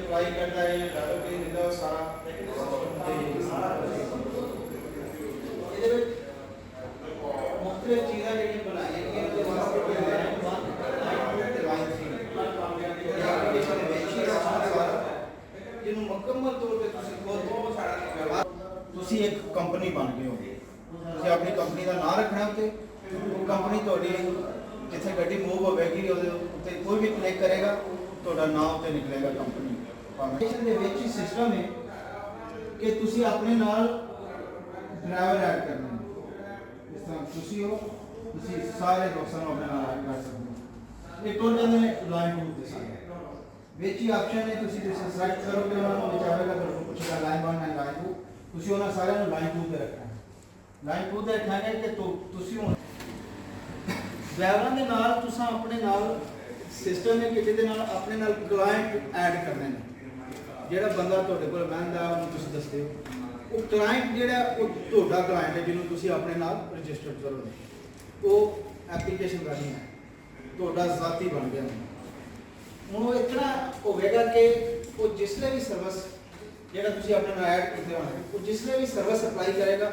Apply करता है सारा मुख्तलिफ चीज़ें जी बनाई जिन्होंने मुकम्मल तौर पर एक कंपनी बन गए हो अपनी कंपनी का नाम रखना उत्ते कंपनी थोड़ी जिथे गड्डी मूव होगी कोई भी क्लिक करेगा तो नाम उत्ते निकलेगा कंपनी सिस्टम है कि तुसी अपने नाल ड्राइवर ऐड करना इस तरह तुसी हो तुसी सारे दोस्तों अपने नाल ऐड कर सकते हो एक टोल जाते हैं लाइन टू दे सकते विच ही ऑप्शन है तुसी जैसे सेलेक्ट करोगे उन्होंने विचारेगा तो पूछेगा लाइन 1 एंड लाइन 2 तुसी उन्होंने सारे लाइन 2 पे रखना है लाइन 2 पे रखना है कि तो तुसी ड्राइवरां दे नाल तुसां अपने नाल सिस्टम है कि जिहदे नाल अपने नाल क्लाइंट ऐड करने ने ਜਿਹੜਾ ਬੰਦਾ ਤੁਹਾਡੇ ਕੋਲ ਬੈਠਦਾ ਉਹਨੂੰ ਤੁਸੀਂ ਦੱਸਦੇ ਹੋ ਉਹ ਕਲਾਇੰਟ ਜਿਹੜਾ ਉਹ ਤੁਹਾਡਾ ਕਲਾਇੰਟ ਹੈ ਜਿਹਨੂੰ ਤੁਸੀਂ ਆਪਣੇ ਨਾਲ ਰਜਿਸਟਰਡ ਕਰੋਗੇ ਉਹ ਐਪਲੀਕੇਸ਼ਨ ਕਰਨੀ ਹੈ ਤੁਹਾਡਾ ਜ਼ਾਤੀ ਬਣ ਗਿਆ ਹੁਣ ਉਹ ਇਤਨਾ ਹੋਵੇਗਾ ਕਿ ਉਹ ਜਿਸਲੇ ਵੀ ਸਰਵਿਸ ਜਿਹੜਾ ਤੁਸੀਂ ਆਪਣੇ ਨਾਲ ਐਡ ਕੀਤੇ ਹੋਣਾ ਉਹ ਜਿਸਲੇ ਵੀ ਸਰਵਿਸ ਅਪਲਾਈ ਕਰੇਗਾ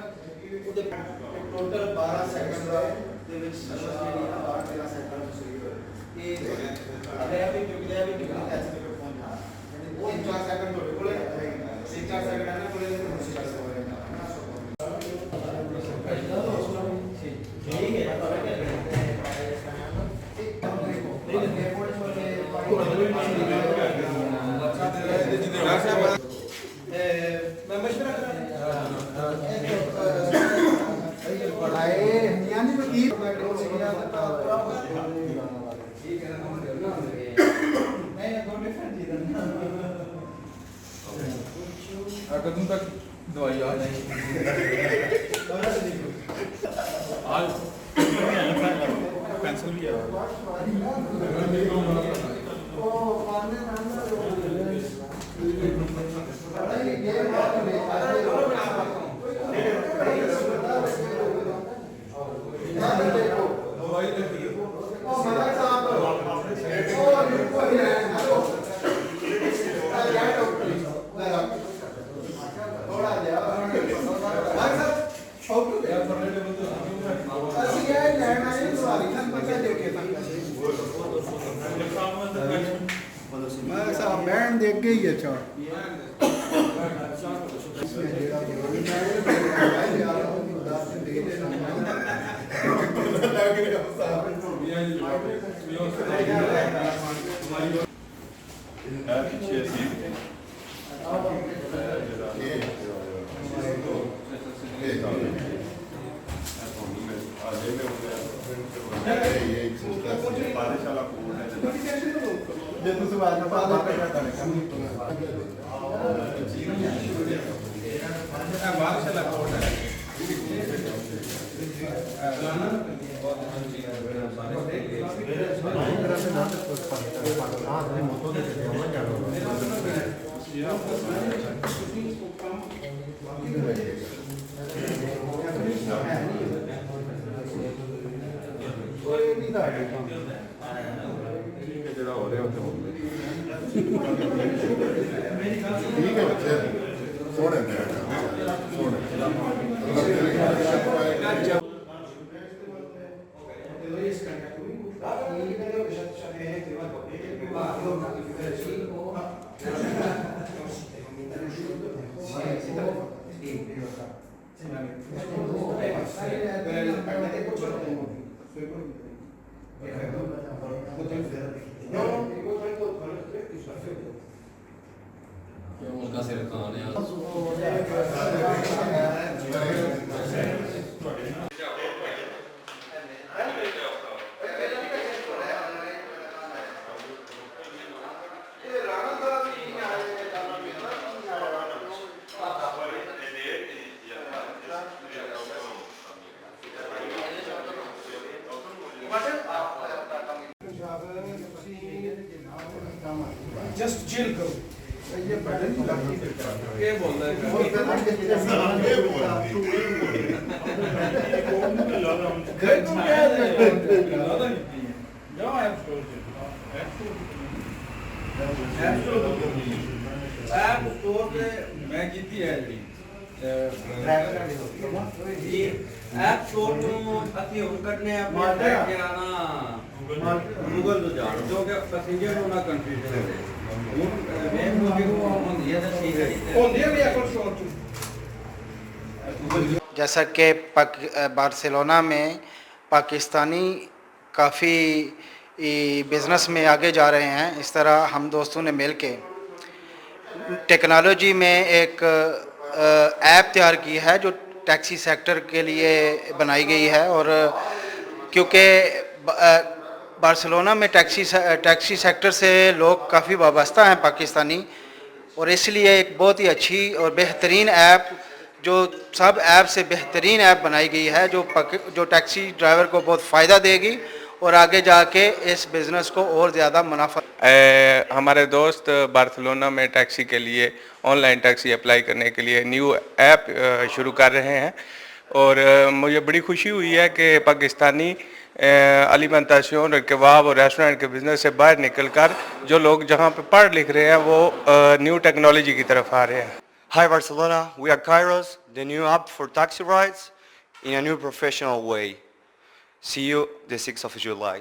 ਉਹਦੇ ਟੋਟਲ 12 ਸੈਕਿੰਡ ਦਾ ਦੇ ਵਿੱਚ ਸਰਵਿਸ ਜਿਹੜੀ ਆ 12-13 ਸੈਕਿੰਡ ਤੁਸੀਂ ਇਹ ਅਗਰ ਆਪੇ ਚੁੱਕ ਲਿਆ ਵੀ ਟਿਕਟ ਐਸੇ वो 4 सेकंड थोड़े बोले 4 सेकंड आने बोले तो मुश्किल से हो रहा कदम तक दवाई आ जाएगी आज पेंसिल भी है बैंड देख के ही अच्छा ठीक है बच्चे सोने उनका सिर खान है जस्ट चिल करो ये बटन नहीं लगती ये बोल रहा है और पता नहीं कितने साल ਇਹ ਬੋਲਦੀ घर को क्या है जाओ ऐप स्टोर से ऐप स्टोर पे मैं जीती है जी जी ऐप स्टोर ਤੋਂ ਅਸੀਂ ਹੁਣ ਕੱਢਨੇ ਆਪਣੇ ਲੈ ਕੇ ਆਣਾ ਗੂਗਲ ਤੋਂ ਜਾਣ ਜੋ ਕਿ ਪੈਸੇਂਜਰ ਨੂੰ ਨਾ ਕਨਫਿਊਜ਼ਨ ਹੋਵੇ ਹੁਣ ਵੇਖ ਲਓ ਕਿ ਹੁੰਦੀ ਹੈ ਤਾਂ ਠੀਕ ਹੈ ਹੁੰਦੀ ਹੈ ਵੀ ਐਪ स्टोर ਤੋਂ जैसा कि बार्सिलोना में पाकिस्तानी काफ़ी बिज़नेस में आगे जा रहे हैं, इस तरह हम दोस्तों ने मिल के टेक्नोलॉजी में एक ऐप तैयार की है जो टैक्सी सेक्टर के लिए बनाई गई है। और क्योंकि बार्सिलोना में टैक्सी सेक्टर से लोग काफ़ी वाबस्ता हैं पाकिस्तानी, और इसलिए एक बहुत ही अच्छी और बेहतरीन ऐप, जो सब ऐप से बेहतरीन ऐप बनाई गई है जो टैक्सी ड्राइवर को बहुत फ़ायदा देगी और आगे जाके इस बिज़नेस को और ज़्यादा मुनाफा। हमारे दोस्त बार्सिलोना में टैक्सी के लिए ऑनलाइन टैक्सी अप्लाई करने के लिए न्यू ऐप शुरू कर रहे हैं, और मुझे बड़ी खुशी हुई है कि पाकिस्तानी अलीमेंटाशन और कबाब और रेस्टोरेंट के बिज़नेस से बाहर निकलकर जो लोग जहां पे पढ़ लिख रहे हैं वो न्यू टेक्नोलॉजी की तरफ आ रहे हैं। Hi Barcelona, we are Kairos, the new app for taxi rides in a new professional way. See you the 6th of July.